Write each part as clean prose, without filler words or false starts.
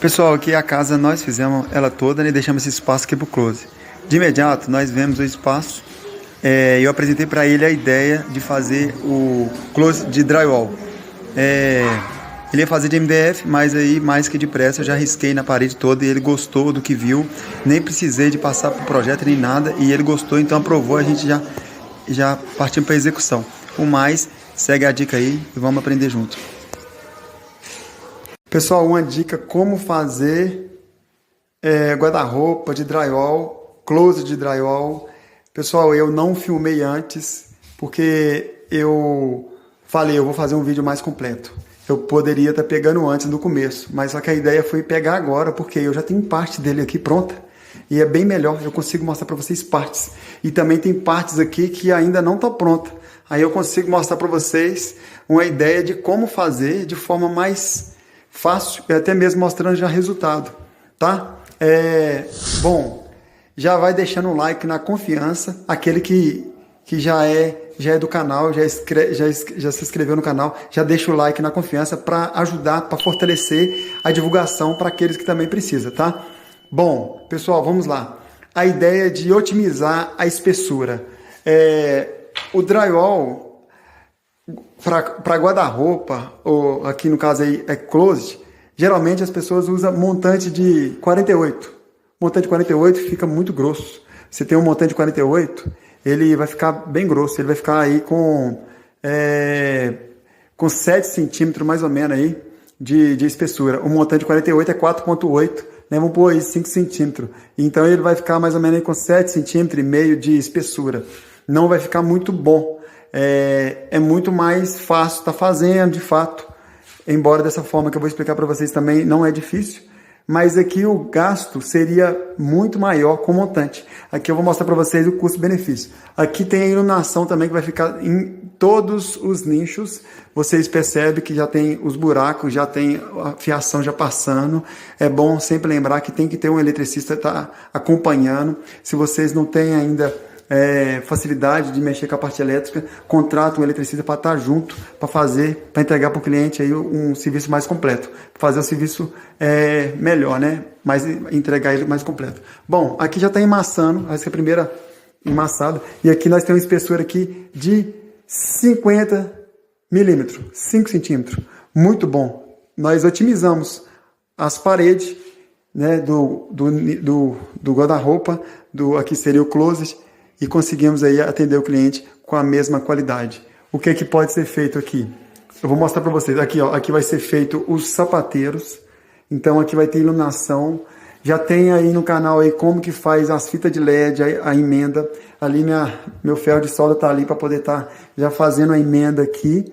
Pessoal, aqui a casa nós fizemos ela toda, né, e deixamos esse espaço aqui para o close. De imediato nós vemos o espaço e eu apresentei para ele a ideia de fazer o close de drywall. Ele ia fazer de MDF, mas aí mais que depressa eu já risquei na parede toda e ele gostou do que viu. Nem precisei de passar para o projeto nem nada e ele gostou, então aprovou, a gente já partimos para a execução. O mais, segue a dica aí e vamos aprender junto. Pessoal, uma dica como fazer guarda-roupa de drywall, close de drywall. Pessoal, eu não filmei antes porque eu falei, eu vou fazer um vídeo mais completo. Eu poderia estar pegando antes no começo, mas só que a ideia foi pegar agora porque eu já tenho parte dele aqui pronta e é bem melhor, eu consigo mostrar para vocês partes. E também tem partes aqui que ainda não está pronta. Aí eu consigo mostrar para vocês uma ideia de como fazer de forma mais fácil e até mesmo mostrando já resultado, tá? Bom, já vai deixando um like na confiança, aquele que já é do canal, já se inscreveu no canal, já deixa o like na confiança para ajudar, para fortalecer a divulgação para aqueles que também precisam, tá? Bom, pessoal, vamos lá. A ideia de otimizar a espessura. O drywall para guarda-roupa, ou aqui no caso aí é closet, geralmente as pessoas usam montante de 48. Montante de 48 fica muito grosso. Você tem um montante de 48, ele vai ficar bem grosso, ele vai ficar aí com 7 centímetros mais ou menos aí de espessura. O montante de 48 é 4,8, né? Vamos pôr aí 5 centímetros. Então ele vai ficar mais ou menos aí com 7,5 centímetros de espessura. Não vai ficar muito bom. É muito mais fácil estar fazendo, de fato, embora dessa forma que eu vou explicar para vocês também não é difícil, mas aqui o gasto seria muito maior com o montante. Aqui eu vou mostrar para vocês o custo-benefício. Aqui tem a iluminação também que vai ficar em todos os nichos. Vocês percebem que já tem os buracos, já tem a fiação já passando. É bom sempre lembrar que tem que ter um eletricista acompanhando. Se vocês não têm ainda facilidade de mexer com a parte elétrica, contrata um eletricista para estar junto, para entregar para o cliente aí um serviço mais completo, fazer o serviço melhor, né? Mas entregar ele mais completo. Bom, aqui já está emassando, essa é a primeira emassada, e aqui nós temos uma espessura aqui de 50 milímetros, 5 centímetros, muito bom. Nós otimizamos as paredes, né, do guarda-roupa, aqui seria o closet, e conseguimos aí atender o cliente com a mesma qualidade. O que pode ser feito aqui? Eu vou mostrar para vocês. Aqui, ó, aqui vai ser feito os sapateiros. Então aqui vai ter iluminação. Já tem aí no canal aí como que faz as fitas de LED, a emenda. Ali meu ferro de solda tá ali para poder estar já fazendo a emenda aqui.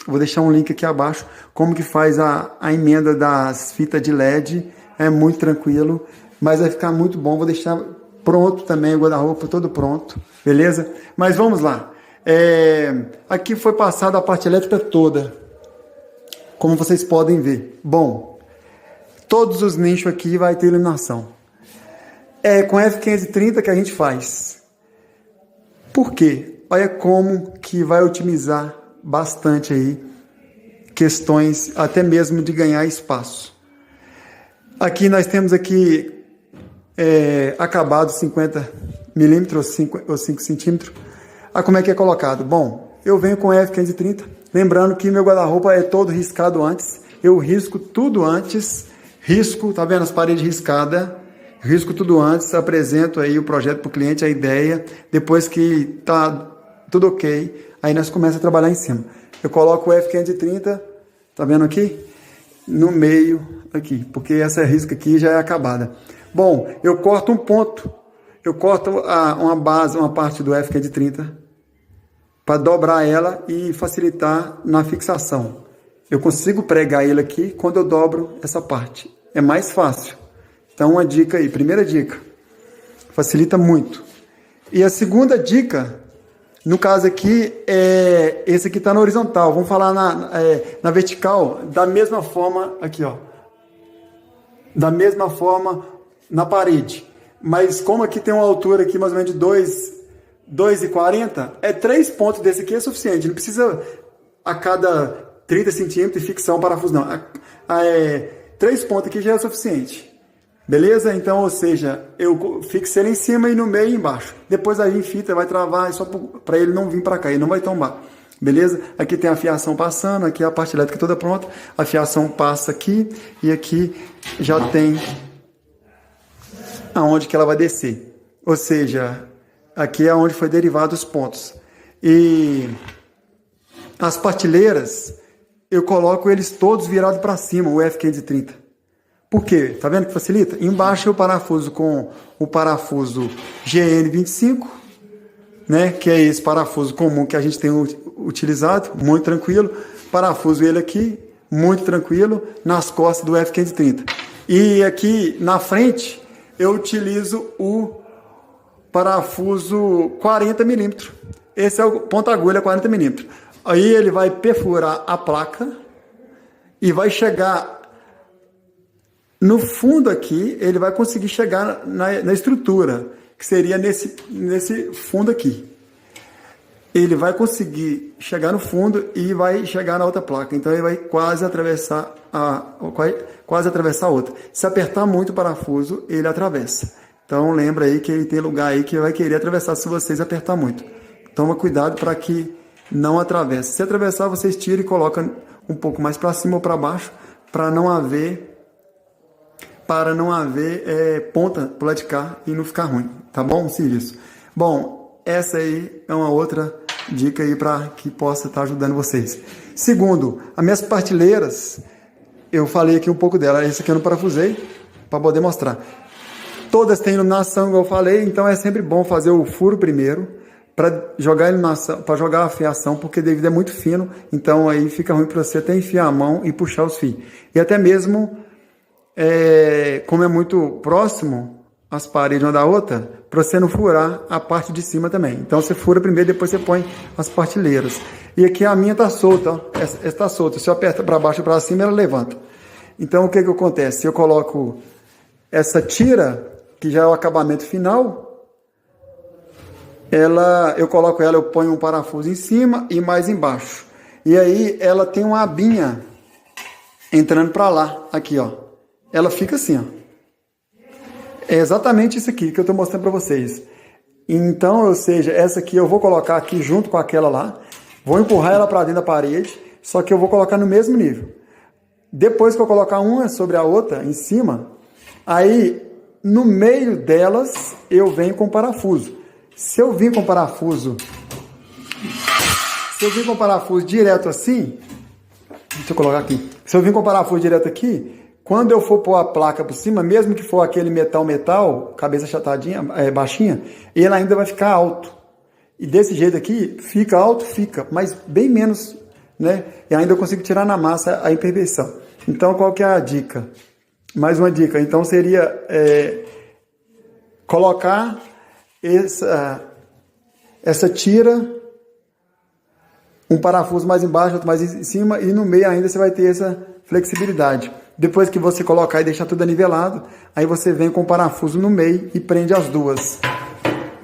Vou deixar um link aqui abaixo. Como que faz a emenda das fitas de LED. É muito tranquilo, mas vai ficar muito bom. Vou deixar pronto também, o guarda-roupa todo pronto, beleza? Mas vamos lá. Aqui foi passada a parte elétrica toda, como vocês podem ver. Bom, todos os nichos aqui vai ter iluminação. É com F530 que a gente faz. Por quê? Olha como que vai otimizar bastante aí questões até mesmo de ganhar espaço. Aqui nós temos aqui acabado 50 milímetros ou 5 centímetros. Como é que é colocado? Bom, eu venho com F530, lembrando que meu guarda-roupa é todo riscado antes, eu risco tudo antes, tá vendo as paredes riscadas, risco tudo antes, apresento aí o projeto para o cliente, a ideia, depois que tá tudo ok, aí nós começamos a trabalhar em cima. Eu coloco o F530, tá vendo aqui? No meio aqui, porque essa risca aqui já é acabada. Bom, eu corto um ponto, eu corto uma parte do F530 para dobrar ela e facilitar na fixação. Eu consigo pregar ele aqui quando eu dobro essa parte. É mais fácil. Então, uma dica aí, primeira dica, facilita muito. E a segunda dica, no caso aqui, esse aqui está na horizontal. Vamos falar na vertical, da mesma forma, aqui ó, da mesma forma na parede, mas como aqui tem uma altura aqui mais ou menos de 2,40, 3 pontos desse aqui é suficiente, não precisa a cada 30 centímetros fixar um parafuso não. 3 pontos aqui já é o suficiente. Beleza? Então, ou seja, eu fixei ele em cima e no meio e embaixo. Depois aí em fita vai travar, é só para ele não vir para cá, ele não vai tombar. Beleza? Aqui tem a fiação passando, aqui a parte elétrica toda pronta. A fiação passa aqui e aqui já tem aonde que ela vai descer. Ou seja, aqui é onde foi derivado os pontos. E as partilheiras, eu coloco eles todos virados para cima, o F530. Por quê? Tá vendo que facilita? Embaixo eu parafuso com o parafuso GN25, né? Que é esse parafuso comum que a gente tem utilizado, muito tranquilo. Parafuso ele aqui, muito tranquilo, nas costas do F530. E aqui na frente eu utilizo o parafuso 40 milímetros. Esse é o ponta-agulha 40 milímetros. Aí ele vai perfurar a placa e vai chegar no fundo aqui, ele vai conseguir chegar na estrutura, que seria nesse fundo aqui. Ele vai conseguir chegar no fundo e vai chegar na outra placa. Então ele vai quase atravessar a outra. Se apertar muito o parafuso, ele atravessa. Então lembra aí que ele tem lugar aí que vai querer atravessar se vocês apertar muito. Toma cuidado para que não atravesse. Se atravessar, vocês tiram e colocam um pouco mais para cima ou para baixo, para não haver ponta pro lado de cá e não ficar ruim, tá bom? Serviço. Bom, essa aí é uma outra dica aí para que possa estar ajudando vocês. Segundo, as minhas partilheiras, eu falei aqui um pouco dela, essa aqui eu não parafusei para poder mostrar. Todas têm iluminação, igual eu falei, então é sempre bom fazer o furo primeiro para jogar a iluminação, para jogar a fiação, porque devido é muito fino, então aí fica ruim para você até enfiar a mão e puxar os fios. E até mesmo como é muito próximo as paredes uma da outra, para você não furar a parte de cima também. Então você fura primeiro, depois você põe as partilheiras. E aqui a minha tá solta, ó. Essa está solta. Se eu aperto para baixo e para cima, ela levanta. Então o que acontece? Eu coloco essa tira, que já é o acabamento final, eu coloco ela, eu ponho um parafuso em cima e mais embaixo. E aí ela tem uma abinha entrando para lá, aqui, ó. Ela fica assim, ó. É exatamente isso aqui que eu estou mostrando para vocês. Então, ou seja, essa aqui eu vou colocar aqui junto com aquela lá, vou empurrar ela para dentro da parede, só que eu vou colocar no mesmo nível. Depois que eu colocar uma sobre a outra em cima, aí no meio delas eu venho com parafuso. Se eu vir com parafuso direto assim, deixa eu colocar aqui. Se eu vir com parafuso direto aqui, quando eu for pôr a placa por cima, mesmo que for aquele metal, cabeça achatadinha, baixinha, ele ainda vai ficar alto. E desse jeito aqui, fica alto, fica, mas bem menos, né? E ainda eu consigo tirar na massa a imperfeição. Então, qual que é a dica? Mais uma dica. Então, seria colocar essa tira, um parafuso mais embaixo, outro mais em cima, e no meio ainda você vai ter essa flexibilidade. Depois que você colocar e deixar tudo anivelado, aí você vem com o parafuso no meio e prende as duas.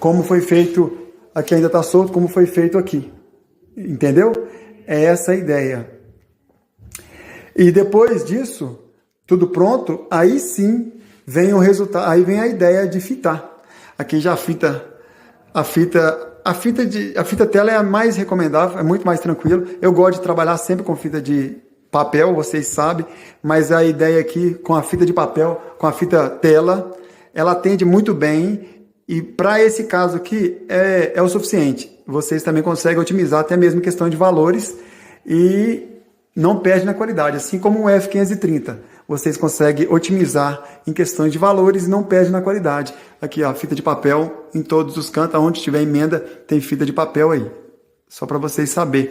Como foi feito, aqui ainda está solto, como foi feito aqui. Entendeu? É essa a ideia. E depois disso, tudo pronto, aí sim vem o resultado, aí vem a ideia de fitar. Aqui já a fita tela é a mais recomendável, é muito mais tranquilo. Eu gosto de trabalhar sempre com fita de papel, vocês sabem, mas a ideia aqui com a fita de papel, com a fita tela, ela atende muito bem e para esse caso aqui é o suficiente. Vocês também conseguem otimizar até mesmo em questão de valores e não perde na qualidade, assim como o F530. Vocês conseguem otimizar em questões de valores e não perde na qualidade. Aqui, ó, fita de papel em todos os cantos, onde tiver emenda, tem fita de papel aí. Só para vocês saberem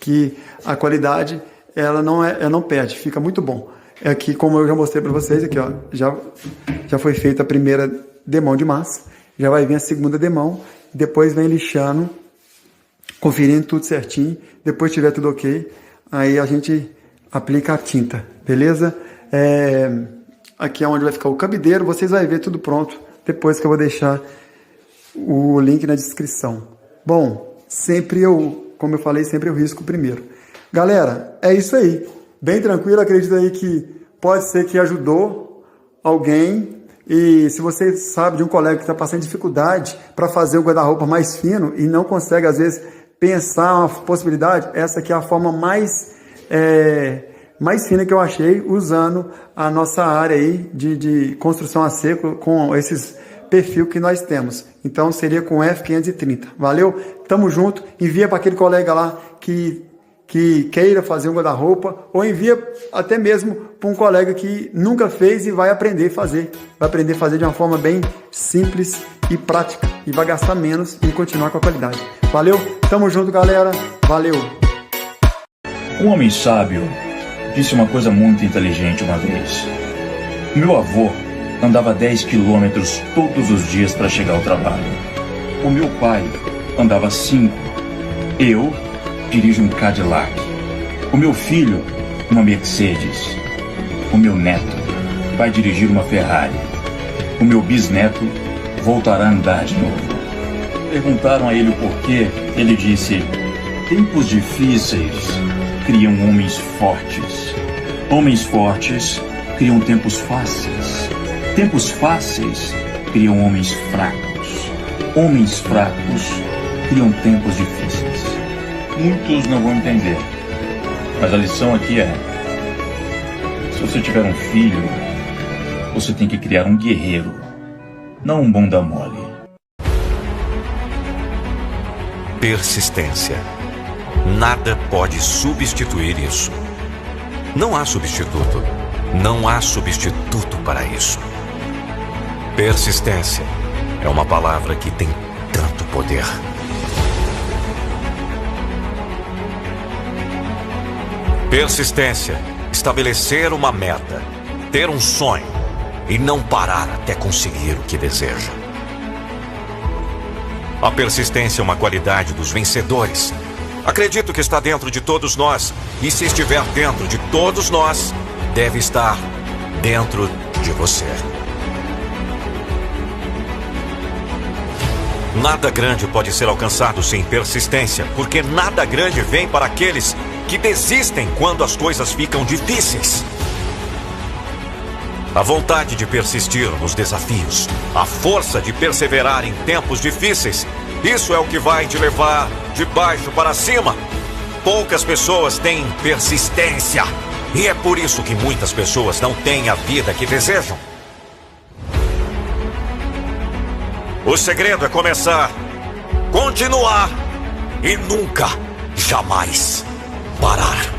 que a qualidade ela não perde, fica muito bom. Aqui, como eu já mostrei para vocês, aqui, ó, já foi feita a primeira demão de massa, já vai vir a segunda demão, depois vem lixando, conferindo tudo certinho, depois tiver tudo ok, aí a gente aplica a tinta, beleza? Aqui é onde vai ficar o cabideiro, vocês vão ver tudo pronto, depois que eu vou deixar o link na descrição. Bom, como eu falei, sempre eu risco primeiro. Galera, é isso aí. Bem tranquilo, acredito aí que pode ser que ajudou alguém. E se você sabe de um colega que está passando dificuldade para fazer o guarda-roupa mais fino e não consegue, às vezes, pensar uma possibilidade, essa aqui é a forma mais fina que eu achei, usando a nossa área aí de construção a seco com esses perfil que nós temos. Então seria com F530. Valeu? Tamo junto. Envia para aquele colega lá que queira fazer um guarda-roupa, ou envia até mesmo para um colega que nunca fez e vai aprender a fazer. Vai aprender a fazer de uma forma bem simples e prática. E vai gastar menos e continuar com a qualidade. Valeu? Tamo junto, galera. Valeu! Um homem sábio disse uma coisa muito inteligente uma vez. Meu avô andava 10 quilômetros todos os dias para chegar ao trabalho. O meu pai andava 5. Eu dirijo um Cadillac. O meu filho, uma Mercedes. O meu neto vai dirigir uma Ferrari. O meu bisneto voltará a andar de novo. Perguntaram a ele o porquê. Ele disse: tempos difíceis criam homens fortes. Homens fortes criam tempos fáceis. Tempos fáceis criam homens fracos. Homens fracos criam tempos difíceis. Muitos não vão entender, mas a lição aqui é: se você tiver um filho, você tem que criar um guerreiro, não um bunda mole. Persistência. Nada pode substituir isso. Não há substituto. Não há substituto para isso. Persistência é uma palavra que tem tanto poder. Persistência. Estabelecer uma meta, ter um sonho e não parar até conseguir o que deseja. A persistência é uma qualidade dos vencedores. Acredito que está dentro de todos nós. E se estiver dentro de todos nós, deve estar dentro de você. Nada grande pode ser alcançado sem persistência, porque nada grande vem para aqueles que desistem quando as coisas ficam difíceis. A vontade de persistir nos desafios, a força de perseverar em tempos difíceis, isso é o que vai te levar de baixo para cima. Poucas pessoas têm persistência, e é por isso que muitas pessoas não têm a vida que desejam. O segredo é começar, continuar e nunca, jamais parar.